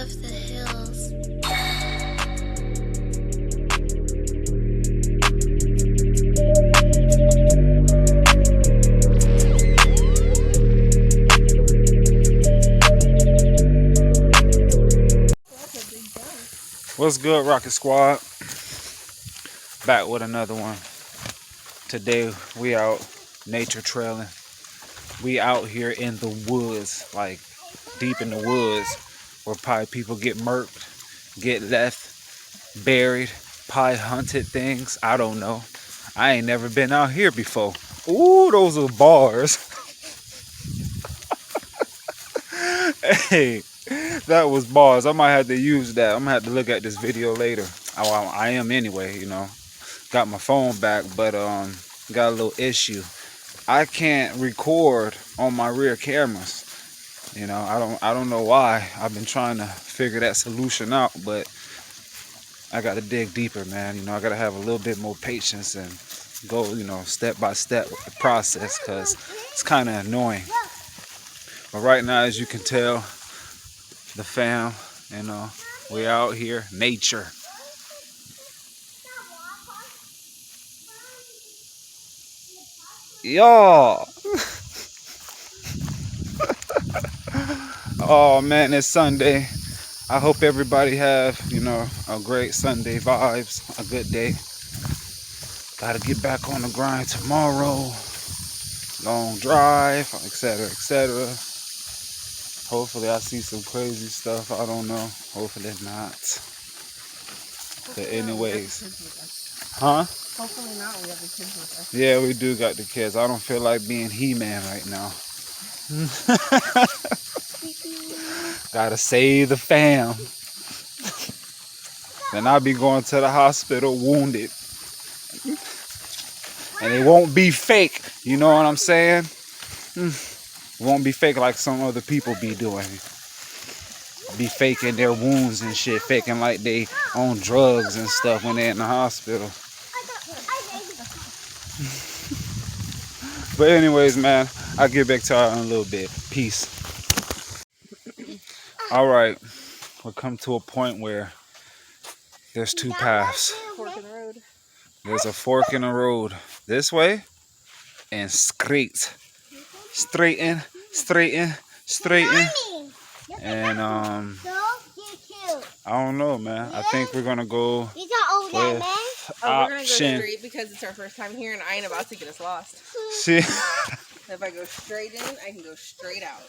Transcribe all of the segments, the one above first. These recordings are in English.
of the hills. What's good, Rocket Squad? Back with another one. Today we out nature trailing. We out here in the woods, like deep in the woods, where probably people get murked, get left, buried, probably hunted things. I don't know. I ain't never been out here before. Ooh, those are bars. Hey, that was bars. I might have to use that. I'm gonna have to look at this video later. Oh, I am anyway, you know. Got my phone back, but got a little issue. I can't record on my rear cameras. You know, I don't know why. I've been trying to figure that solution out, but I got to dig deeper, man. You know, I got to have a little bit more patience and go, you know, step by step with the process, because it's kind of annoying. But right now, as you can tell, the fam, you know, we out here, nature. Y'all. Oh man, it's Sunday. I hope everybody have, you know, a great Sunday vibes, a good day. Gotta get back on the grind tomorrow. Long drive, etc., etc. Hopefully I see some crazy stuff. I don't know. Hopefully not. But anyways. Huh? Hopefully not. We have the kids with us. Yeah, we do got the kids. I don't feel like being He-Man right now. Gotta save the fam. Then I'll be going to the hospital wounded. And it won't be fake. You know what I'm saying? It won't be fake like some other people be doing. Be faking their wounds and shit. Faking like they on drugs and stuff when they're in the hospital. But anyways, man, I'll get back to y'all in a little bit. Peace. Alright. We'll come to a point where there's two paths. Fork in the road. There's a fork in the road. This way and straight. Straighten. And I don't know, man. I think we're gonna go with we're gonna go option. straight because it's our first time here and I ain't about to get us lost. See, If I go straight in, I can go straight out.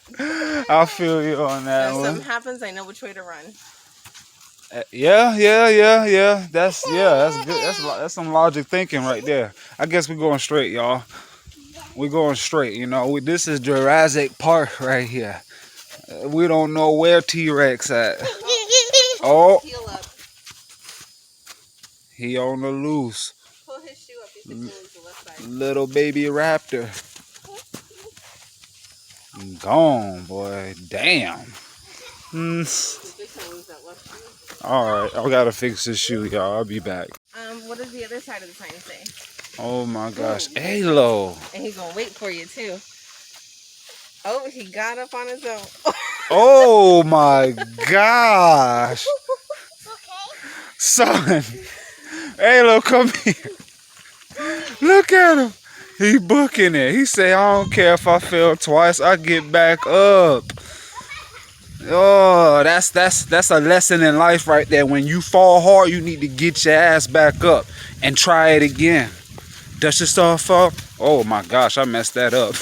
I feel you on that If one. something happens, I know which way to run. Yeah. That's good. That's some logic thinking right there. I guess we're going straight, y'all. We're going straight. You know, this is Jurassic Park right here. We don't know where T-Rex at. Oh, Heel up. he on the loose. Pull his shoe up. You should pull the left side. Little baby raptor. Gone, boy. Damn. Alright, I gotta fix this shoe, y'all. I'll be back. What does the other side of the sign say? Oh my gosh. Halo. And he's gonna wait for you too. Oh, he got up on his own. Oh my gosh. Son. Halo, come here. Look at him. He booking it. He say, I don't care if I fail twice, I get back up. Oh, that's a lesson in life right there. When you fall hard, you need to get your ass back up and try it again. Dust yourself off. Oh my gosh, I messed that up.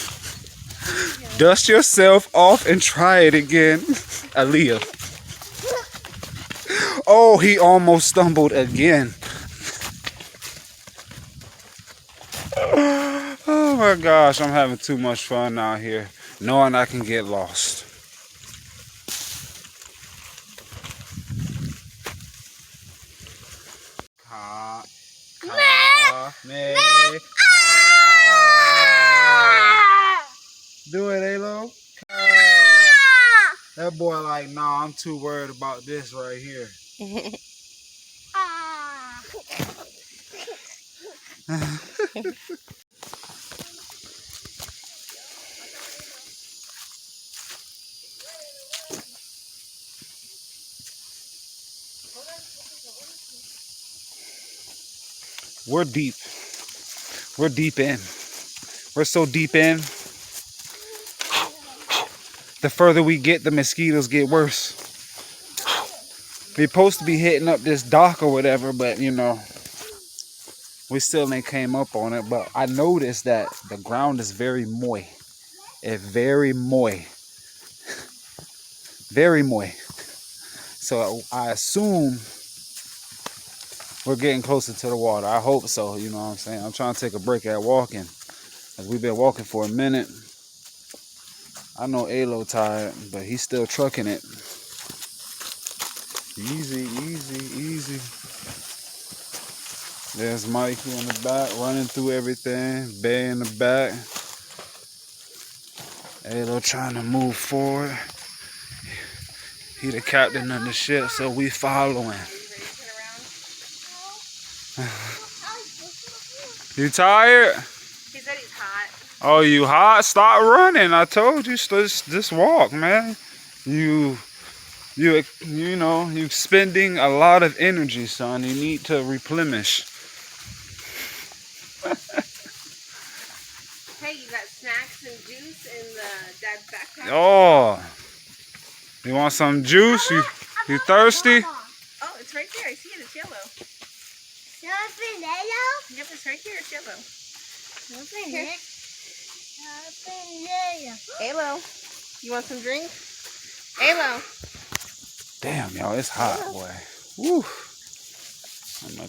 Dust yourself off and try it again. Aaliyah. Oh, he almost stumbled again. Oh my gosh, I'm having too much fun out here, knowing I can get lost. Do it, Halo. That boy like, nah, I'm too worried about this right here. We're deep. We're deep in. We're so deep in. The further we get, the mosquitoes get worse. We're supposed to be hitting up this dock or whatever, but you know, we still ain't came up on it. But I noticed that the ground is very moist. It's very moist. Very moist. So I assume we're getting closer to the water. I hope so, you know what I'm saying? I'm trying to take a break at walking. As we've been walking for a minute. I know Alo tired, but he's still trucking it. Easy, easy, easy. There's Mikey in the back, running through everything. Bay in the back. Alo trying to move forward. He the captain of the ship, so we following. You tired? He said he's hot. Oh, you hot? Stop running. I told you, just walk, man. You know, you're spending a lot of energy, son. You need to replenish. Hey, you got snacks and juice in that backpack? Oh, you want some juice? You thirsty? Oh, it's right there. I see it. It's yellow. Yep, it's right here. It's yellow. Here. Alo, you want some drink? Alo. Damn, y'all, it's hot, boy. Woo. My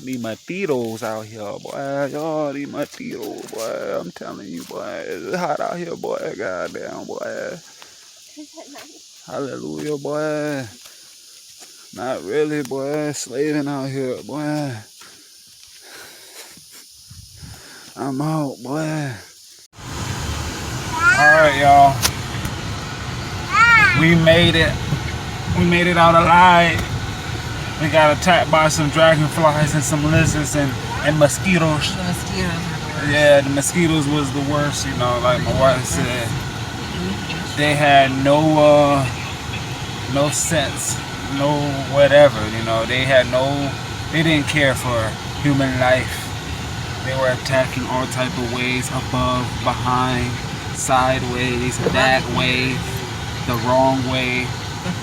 need my Tito's out here, boy. Y'all need my Tito's, boy. I'm telling you, boy. It's hot out here, boy. Goddamn, boy. Is that nice? Hallelujah, boy. Not really, boy. Slaving out here, boy. I'm out, boy. Alright, y'all. We made it. We made it out alive. We got attacked by some dragonflies and some lizards and mosquitoes. The mosquitoes are the worst. Yeah, the mosquitoes was the worst, you know, like my wife said. They had no sense, no whatever, you know. They didn't care for human life. They were attacking all type of ways, above, behind, sideways, that way, the wrong way,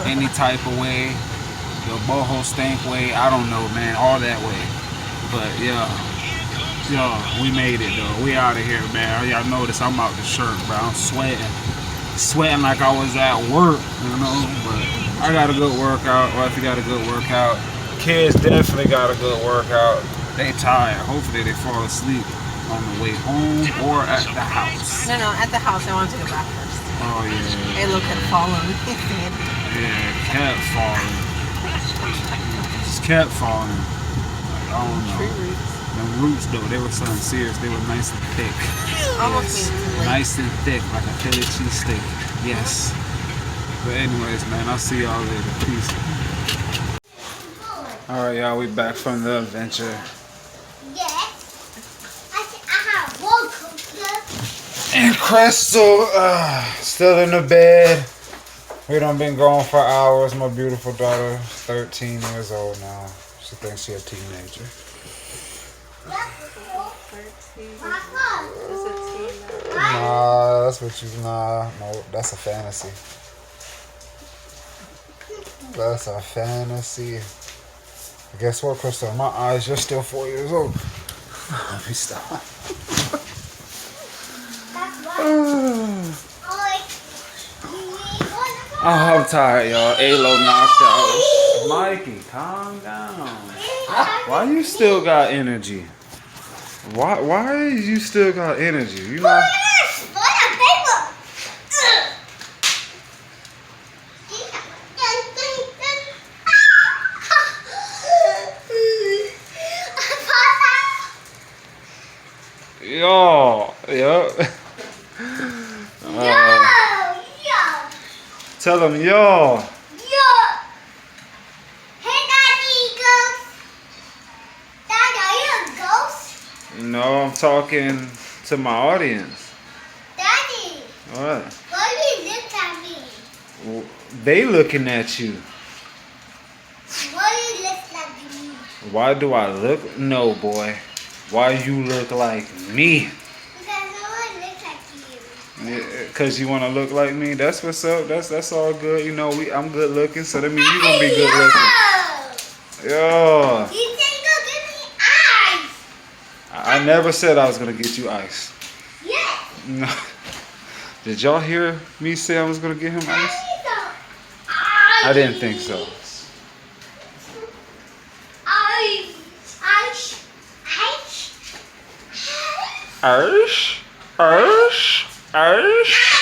any type of way, the boho stank way, I don't know, man, all that way. But yeah, we made it though. We out of here, man. Y'all notice I'm out the shirt, bro. I'm sweating like I was at work, you know. But I got a good workout. Wifey got a good workout. Kids definitely got a good workout. They tired. Hopefully they fall asleep on the way home or at the house. No, at the house. I want to go back first. Oh yeah. Alo kept falling. Yeah, kept falling. Just kept falling. Like, I don't know. Tree roots. The roots though, they were something serious. They were nice and thick. Almost Yes. Nice and thick, like a Philly cheesesteak. Yes. But anyways, man, I'll see y'all later. Peace. Alright, y'all, we back from the adventure. And Crystal, still in the bed. We done been gone for hours. My beautiful daughter, 13 years old now. She thinks she's a teenager. Nah, that's what you, no, that's a fantasy. That's a fantasy. Guess what, Crystal? In my eyes, you're still 4 years old. Let me stop. I'm tired, y'all. Alo knocked out. Mikey, calm down. Why you still got energy? Why you still got energy? You know. Yo, yep. Tell him, yo. Hey, Daddy, ghost. Dad, are you a ghost? No, I'm talking to my audience. Daddy, What? why do you look at me? They looking at you. Why do you look at me? Why do I look? No, boy. Why you look like me? Because no one looks like you. Cause you want to look like me. That's what's up. That's all good. You know, I'm good looking, so that means you gonna be good looking. Yo. You think you'll give me eyes? I never said I was gonna get you ice. Yes. No. Did y'all hear me say I was gonna get him ice? I didn't think so. Ice. Arsh, arsh, arsh.